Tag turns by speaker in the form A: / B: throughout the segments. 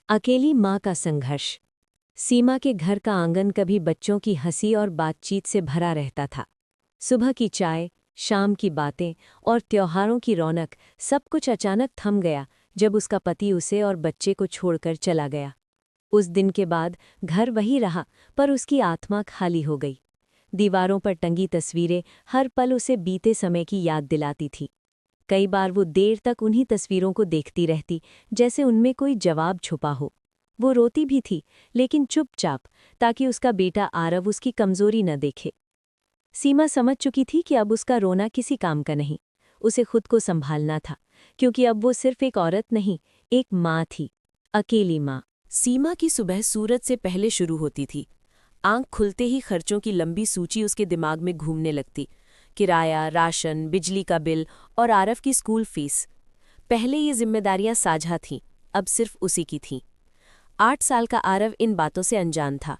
A: अकेली माँ का संघर्ष। सीमा के घर का आंगन कभी बच्चों की हंसी और बातचीत से भरा रहता था। सुबह की चाय, शाम की बातें और त्योहारों की रौनक, सब कुछ अचानक थम गया जब उसका पति उसे और बच्चे को छोड़कर चला गया। उस दिन के बाद घर वही रहा, पर उसकी आत्मा खाली हो गई। दीवारों पर टंगी तस्वीरें हर पल उसे बीते समय की याद दिलाती थी। कई बार वो देर तक उन्हीं तस्वीरों को देखती रहती, जैसे उनमें कोई जवाब छुपा हो। वो रोती भी थी, लेकिन चुपचाप, ताकि उसका बेटा आरव उसकी कमजोरी न देखे। सीमा समझ चुकी थी कि अब उसका रोना किसी काम का नहीं। उसे खुद को संभालना था, क्योंकि अब वो सिर्फ एक औरत नहीं, एक माँ थी। अकेली माँ।
B: सीमा की सुबह सूरज से पहले शुरू होती थी। आंख खुलते ही खर्चों की लंबी सूची उसके दिमाग में घूमने लगती। किराया, राशन, बिजली का बिल और आरव की स्कूल फीस। पहले ये जिम्मेदारियां साझा थीं, अब सिर्फ उसी की थीं। 8 साल का आरव इन बातों से अनजान था।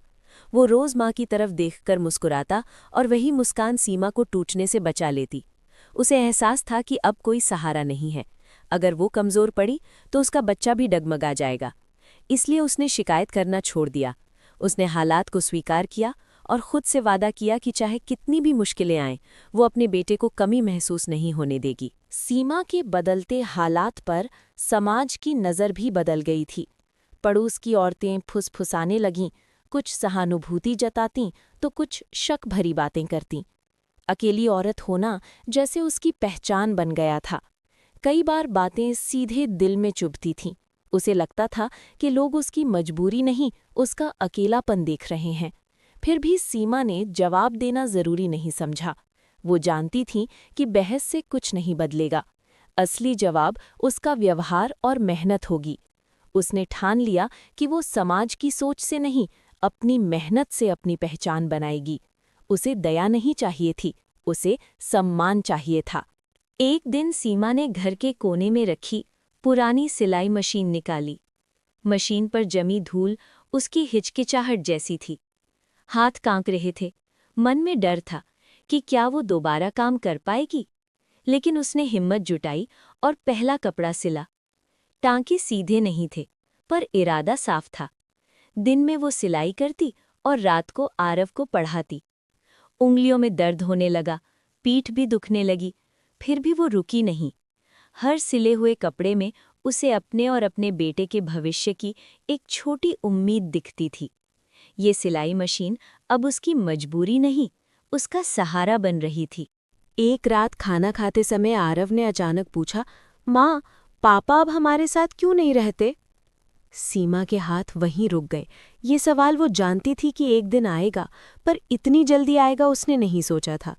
B: वो रोज माँ की तरफ देखकर मुस्कुराता और वही मुस्कान सीमा को टूटने से बचा लेती। उसे एहसास था कि अब कोई सहारा नहीं है। अगर वो कमजोर पड़ी तो उसका बच्चा भी डगमगा जाएगा। इसलिए उसने शिकायत करना छोड़ दिया। उसने हालात को स्वीकार किया और खुद से वादा किया कि चाहे कितनी भी मुश्किलें आएं, वो अपने बेटे को कमी महसूस नहीं होने देगी। सीमा के बदलते हालात पर समाज की नज़र भी बदल गई थी। पड़ोस की औरतें फुसफुसाने लगीं, कुछ सहानुभूति जतातीं तो कुछ शक भरी बातें करतीं। अकेली औरत होना जैसे उसकी पहचान बन गया था। कई बार बातें सीधे दिल में चुभती थीं। उसे लगता था कि लोग उसकी मजबूरी नहीं, उसका अकेलापन देख रहे हैं। फिर भी सीमा ने जवाब देना जरूरी नहीं समझा। वो जानती थी कि बहस से कुछ नहीं बदलेगा। असली जवाब उसका व्यवहार और मेहनत होगी। उसने ठान लिया कि वो समाज की सोच से नहीं, अपनी मेहनत से अपनी पहचान बनाएगी। उसे दया नहीं चाहिए थी, उसे सम्मान चाहिए था।
A: एक दिन सीमा ने घर के कोने में रखी पुरानी सिलाई मशीन निकाली। मशीन पर जमी धूल उसकी हिचकिचाहट जैसी थी। हाथ कांप रहे थे। मन में डर था कि क्या वो दोबारा काम कर पाएगी। लेकिन उसने हिम्मत जुटाई और पहला कपड़ा सिला। टांके सीधे नहीं थे, पर इरादा साफ था। दिन में वो सिलाई करती और रात को आरव को पढ़ाती। उंगलियों में दर्द होने लगा, पीठ भी दुखने लगी, फिर भी वो रुकी नहीं। हर सिले हुए कपड़े में उसे अपने और अपने बेटे के भविष्य की एक छोटी उम्मीद दिखती थी। ये सिलाई मशीन अब उसकी मजबूरी नहीं, उसका सहारा बन रही थी।
B: एक रात खाना खाते समय आरव ने अचानक पूछा, माँ, पापा अब हमारे साथ क्यों नहीं रहते? सीमा के हाथ वहीं रुक गए। ये सवाल वो जानती थी कि एक दिन आएगा, पर इतनी जल्दी आएगा उसने नहीं सोचा था।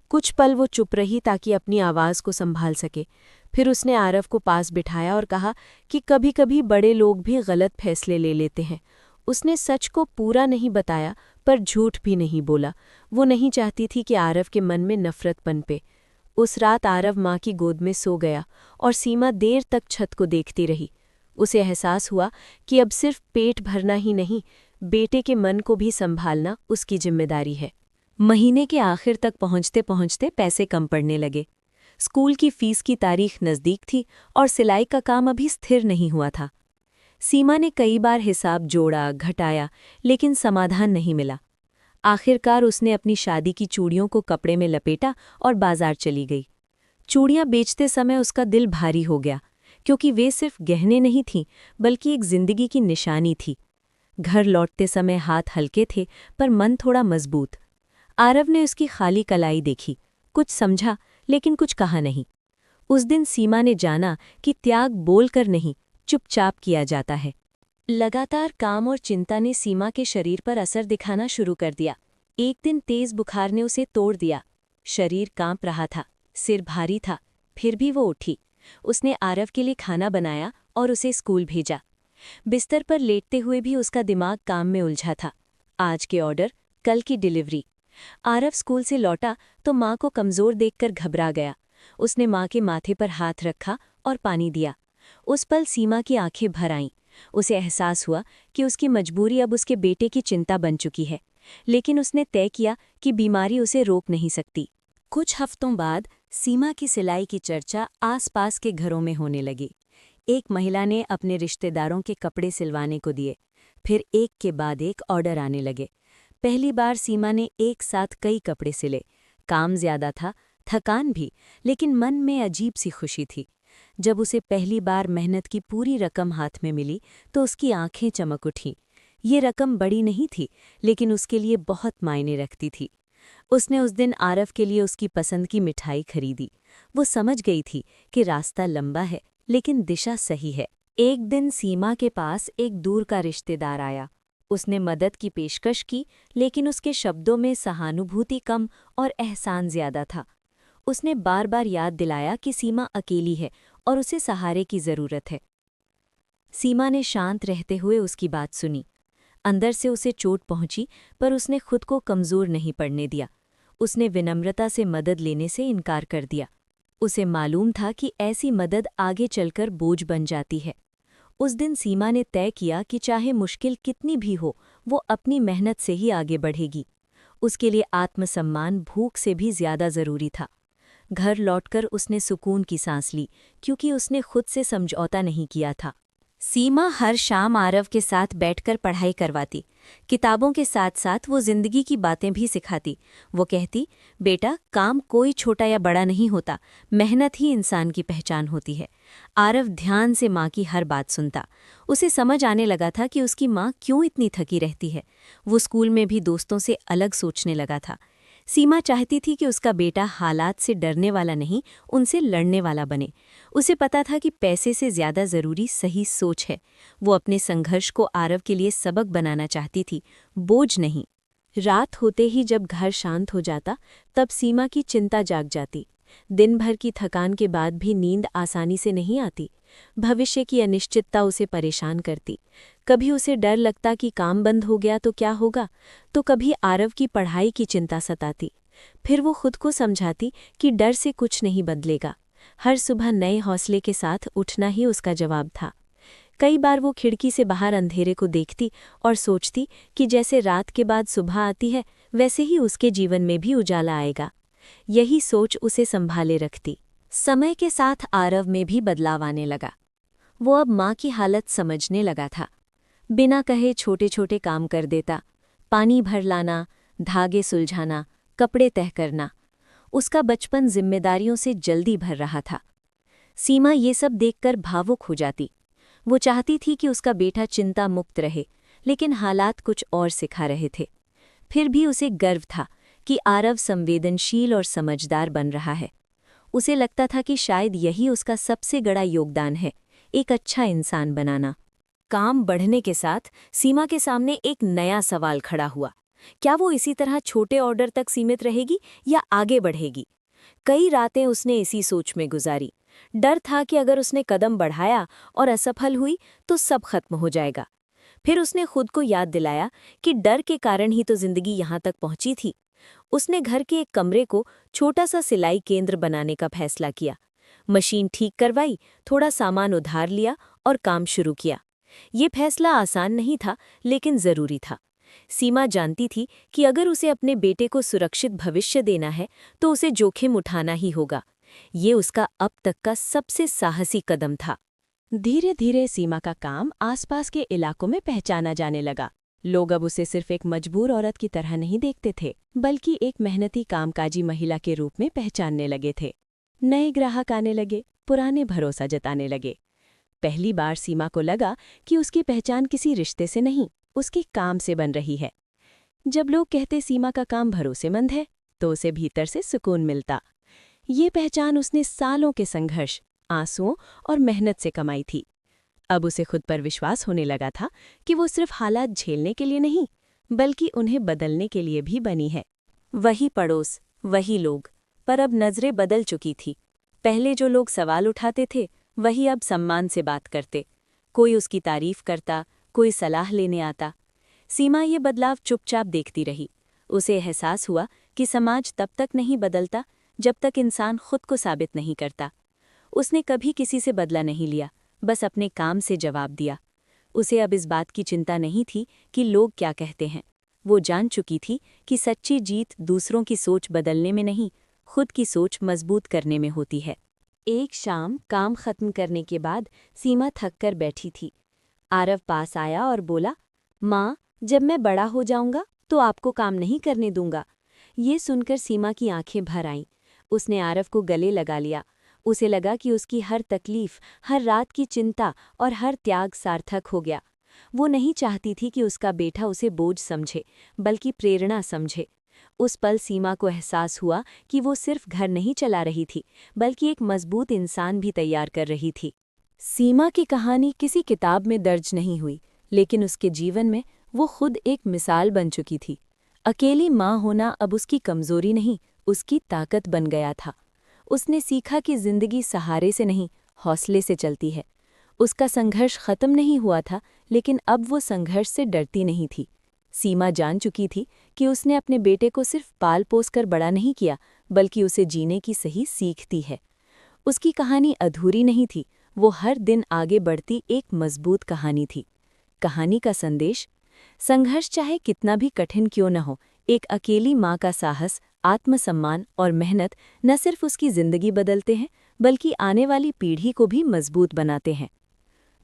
B: कुछ पल वो चुप रही ताकि अपनी आवाज़ को संभाल सके। फिर उसने आरव को पास बिठाया और कहा कि कभी-कभी बड़े लोग भी गलत फैसले ले लेते हैं। उसने सच को पूरा नहीं बताया, पर झूठ भी नहीं बोला। वो नहीं चाहती थी कि आरव के मन में नफरत पनपे। उस रात आरव माँ की गोद में सो गया और सीमा देर तक छत को देखती रही। उसे एहसास हुआ कि अब सिर्फ पेट भरना ही नहीं, बेटे के मन को भी संभालना उसकी जिम्मेदारी है।
A: महीने के आखिर तक पहुंचते पहुंचते पैसे कम पड़ने लगे। स्कूल की फीस की तारीख नज़दीक थी और सिलाई का काम अभी स्थिर नहीं हुआ था। सीमा ने कई बार हिसाब जोड़ा, घटाया, लेकिन समाधान नहीं मिला। आखिरकार उसने अपनी शादी की चूड़ियों को कपड़े में लपेटा और बाजार चली गई। चूड़ियां बेचते समय उसका दिल भारी हो गया, क्योंकि वे सिर्फ गहने नहीं थीं, बल्कि एक जिंदगी की निशानी थी। घर लौटते समय हाथ हल्के थे, पर मन थोड़ा मजबूत। आरव ने उसकी खाली कलाई देखी, कुछ समझा, लेकिन कुछ कहा नहीं। उस दिन सीमा ने जाना कि त्याग बोलकर नहीं, चुपचाप किया जाता है। लगातार काम और चिंता ने सीमा के शरीर पर असर दिखाना शुरू कर दिया। एक दिन तेज बुखार ने उसे तोड़ दिया। शरीर कांप रहा था, सिर भारी था, फिर भी वो उठी। उसने आरव के लिए खाना बनाया और उसे स्कूल भेजा। बिस्तर पर लेटते हुए भी उसका दिमाग काम में उलझा था। आज के ऑर्डर, कल की डिलीवरी। आरव स्कूल से लौटा तो माँ को कमज़ोर देखकर घबरा गया। उसने माँ के माथे पर हाथ रखा और पानी दिया। उस पल सीमा की आंखें भर आईं। उसे एहसास हुआ कि उसकी मजबूरी अब उसके बेटे की चिंता बन चुकी है, लेकिन उसने तय किया कि बीमारी उसे रोक नहीं सकती। कुछ हफ्तों बाद सीमा की सिलाई की चर्चा आसपास के घरों में होने लगी। एक महिला ने अपने रिश्तेदारों के कपड़े सिलवाने को दिए। फिर एक के बाद एक ऑर्डर आने लगे। पहली बार सीमा ने एक साथ कई कपड़े सिले। काम ज्यादा था, थकान भी, लेकिन मन में अजीब सी खुशी थी। जब उसे पहली बार मेहनत की पूरी रकम हाथ में मिली तो उसकी आंखें चमक उठीं। ये रकम बड़ी नहीं थी, लेकिन उसके लिए बहुत मायने रखती थी। उसने उस दिन आरव के लिए उसकी पसंद की मिठाई खरीदी। वो समझ गई थी कि रास्ता लंबा है, लेकिन दिशा सही है। एक दिन सीमा के पास एक दूर का रिश्तेदार आया। उसने मदद की पेशकश की, लेकिन उसके शब्दों में सहानुभूति कम और एहसान ज्यादा था। उसने बार बार याद दिलाया कि सीमा अकेली है और उसे सहारे की जरूरत है। सीमा ने शांत रहते हुए उसकी बात सुनी। अंदर से उसे चोट पहुंची, पर उसने खुद को कमजोर नहीं पड़ने दिया। उसने विनम्रता से मदद लेने से इनकार कर दिया। उसे मालूम था कि ऐसी मदद आगे चलकर बोझ बन जाती है। उस दिन सीमा ने तय किया कि चाहे मुश्किल कितनी भी हो, वो अपनी मेहनत से ही आगे बढ़ेगी। उसके लिए आत्मसम्मान भूख से भी ज्यादा जरूरी था। घर लौटकर उसने सुकून की सांस ली, क्योंकि उसने खुद से समझौता नहीं किया था। सीमा हर शाम आरव के साथ बैठकर पढ़ाई करवाती। किताबों के साथ साथ वो जिंदगी की बातें भी सिखाती। वो कहती, बेटा, काम कोई छोटा या बड़ा नहीं होता, मेहनत ही इंसान की पहचान होती है। आरव ध्यान से माँ की हर बात सुनता। उसे समझ आने लगा था कि उसकी माँ क्यों इतनी थकी रहती है। वो स्कूल में भी दोस्तों से अलग सोचने लगा था। सीमा चाहती थी कि उसका बेटा हालात से डरने वाला नहीं, उनसे लड़ने वाला बने। उसे पता था कि पैसे से ज्यादा जरूरी सही सोच है। वो अपने संघर्ष को आरव के लिए सबक बनाना चाहती थी, बोझ नहीं। रात होते ही जब घर शांत हो जाता, तब सीमा की चिंता जाग जाती। दिन भर की थकान के बाद भी नींद आसानी से नहीं आती। भविष्य की अनिश्चितता उसे परेशान करती। कभी उसे डर लगता कि काम बंद हो गया तो क्या होगा, तो कभी आरव की पढ़ाई की चिंता सताती। फिर वो खुद को समझाती कि डर से कुछ नहीं बदलेगा। हर सुबह नए हौसले के साथ उठना ही उसका जवाब था। कई बार वो खिड़की से बाहर अंधेरे को देखती और सोचती कि जैसे रात के बाद सुबह आती है, वैसे ही उसके जीवन में भी उजाला आएगा। यही सोच उसे संभाले रखती। समय के साथ आरव में भी बदलाव आने लगा। वो अब माँ की हालत समझने लगा था। बिना कहे छोटे छोटे काम कर देता। पानी भर लाना, धागे सुलझाना, कपड़े तह करना। उसका बचपन जिम्मेदारियों से जल्दी भर रहा था। सीमा ये सब देखकर भावुक हो जाती। वो चाहती थी कि उसका बेटा चिंता मुक्त रहे, लेकिन हालात कुछ और सिखा रहे थे। फिर भी उसे गर्व था कि आरव संवेदनशील और समझदार बन रहा है। उसे लगता था कि शायद यही उसका सबसे बड़ा योगदान है, एक अच्छा इंसान बनाना। काम बढ़ने के साथ सीमा के सामने एक नया सवाल खड़ा हुआ। क्या वो इसी तरह छोटे ऑर्डर तक सीमित रहेगी या आगे बढ़ेगी? कई रातें उसने इसी सोच में गुजारी। डर था कि अगर उसने कदम बढ़ाया और असफल हुई तो सब खत्म हो जाएगा। फिर उसने खुद को याद दिलाया कि डर के कारण ही तो जिंदगी यहाँ तक पहुंची थी। उसने घर के एक कमरे को छोटा सा सिलाई केंद्र बनाने का फैसला किया। मशीन ठीक करवाई, थोड़ा सामान उधार लिया और काम शुरू किया। ये फैसला आसान नहीं था, लेकिन जरूरी था। सीमा जानती थी कि अगर उसे अपने बेटे को सुरक्षित भविष्य देना है तो उसे जोखिम उठाना ही होगा। ये उसका अब तक का सबसे साहसी कदम था। धीरे धीरे सीमा का काम आसपास के इलाकों में पहचाना जाने लगा। लोग अब उसे सिर्फ एक मजबूर औरत की तरह नहीं देखते थे, बल्कि एक मेहनती कामकाजी महिला के रूप में पहचानने लगे थे। नए ग्राहक आने लगे, पुराने भरोसा जताने लगे। पहली बार सीमा को लगा कि उसकी पहचान किसी रिश्ते से नहीं, उसके काम से बन रही है। जब लोग कहते सीमा का काम भरोसेमंद है, तो उसे भीतर से सुकून मिलता। ये पहचान उसने सालों के संघर्ष, आंसुओं और मेहनत से कमाई थी। अब उसे खुद पर विश्वास होने लगा था कि वो सिर्फ हालात झेलने के लिए नहीं, बल्कि उन्हें बदलने के लिए भी बनी है। वही पड़ोस, वही लोग, पर अब नजरें बदल चुकी थी। पहले जो लोग सवाल उठाते थे, वही अब सम्मान से बात करते। कोई उसकी तारीफ करता, कोई सलाह लेने आता। सीमा ये बदलाव चुपचाप देखती रही। उसे एहसास हुआ कि समाज तब तक नहीं बदलता जब तक इंसान खुद को साबित नहीं करता। उसने कभी किसी से बदला नहीं लिया, बस अपने काम से जवाब दिया। उसे अब इस बात की चिंता नहीं थी कि लोग क्या कहते हैं। वो जान चुकी थी कि सच्ची जीत दूसरों की सोच बदलने में नहीं, खुद की सोच मजबूत करने में होती है। एक शाम काम खत्म करने के बाद सीमा थक कर बैठी थी। आरव पास आया और बोला, माँ, जब मैं बड़ा हो जाऊंगा तो आपको काम नहीं करने दूंगा। ये सुनकर सीमा की आंखें भर आईं। उसने आरव को गले लगा लिया। उसे लगा कि उसकी हर तकलीफ, हर रात की चिंता और हर त्याग सार्थक हो गया। वो नहीं चाहती थी कि उसका बेटा उसे बोझ समझे, बल्कि प्रेरणा समझे। उस पल सीमा को एहसास हुआ कि वो सिर्फ घर नहीं चला रही थी, बल्कि एक मजबूत इंसान भी तैयार कर रही थी। सीमा की कहानी किसी किताब में दर्ज नहीं हुई, लेकिन उसके जीवन में वो खुद एक मिसाल बन चुकी थी। अकेली माँ होना अब उसकी कमजोरी नहीं, उसकी ताकत बन गया था। उसने सीखा कि जिंदगी सहारे से नहीं, हौसले से चलती है। उसका संघर्ष खत्म नहीं हुआ था, लेकिन अब वो संघर्ष से डरती नहीं थी। सीमा जान चुकी थी कि उसने अपने बेटे को सिर्फ पाल पोस कर बड़ा नहीं किया, बल्कि उसे जीने की सही सीख दी है। उसकी कहानी अधूरी नहीं थी, वो हर दिन आगे बढ़ती एक मजबूत कहानी थी। कहानी का संदेश: संघर्ष चाहे कितना भी कठिन क्यों न हो, एक अकेली माँ का साहस, आत्मसम्मान और मेहनत न सिर्फ उसकी जिंदगी बदलते हैं, बल्कि आने वाली पीढ़ी को भी मजबूत बनाते हैं।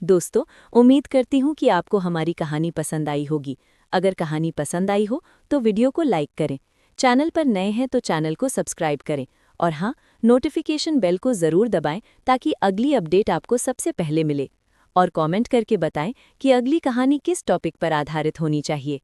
A: दोस्तों, उम्मीद करती हूँ कि आपको हमारी कहानी पसंद आई होगी। अगर कहानी पसंद आई हो तो वीडियो को लाइक करें, चैनल पर नए हैं तो चैनल को सब्सक्राइब करें और हाँ, नोटिफिकेशन बेल को ज़रूर दबाएं ताकि अगली अपडेट आपको सबसे पहले मिले। और कमेंट करके बताएं कि अगली कहानी किस टॉपिक पर आधारित होनी चाहिए।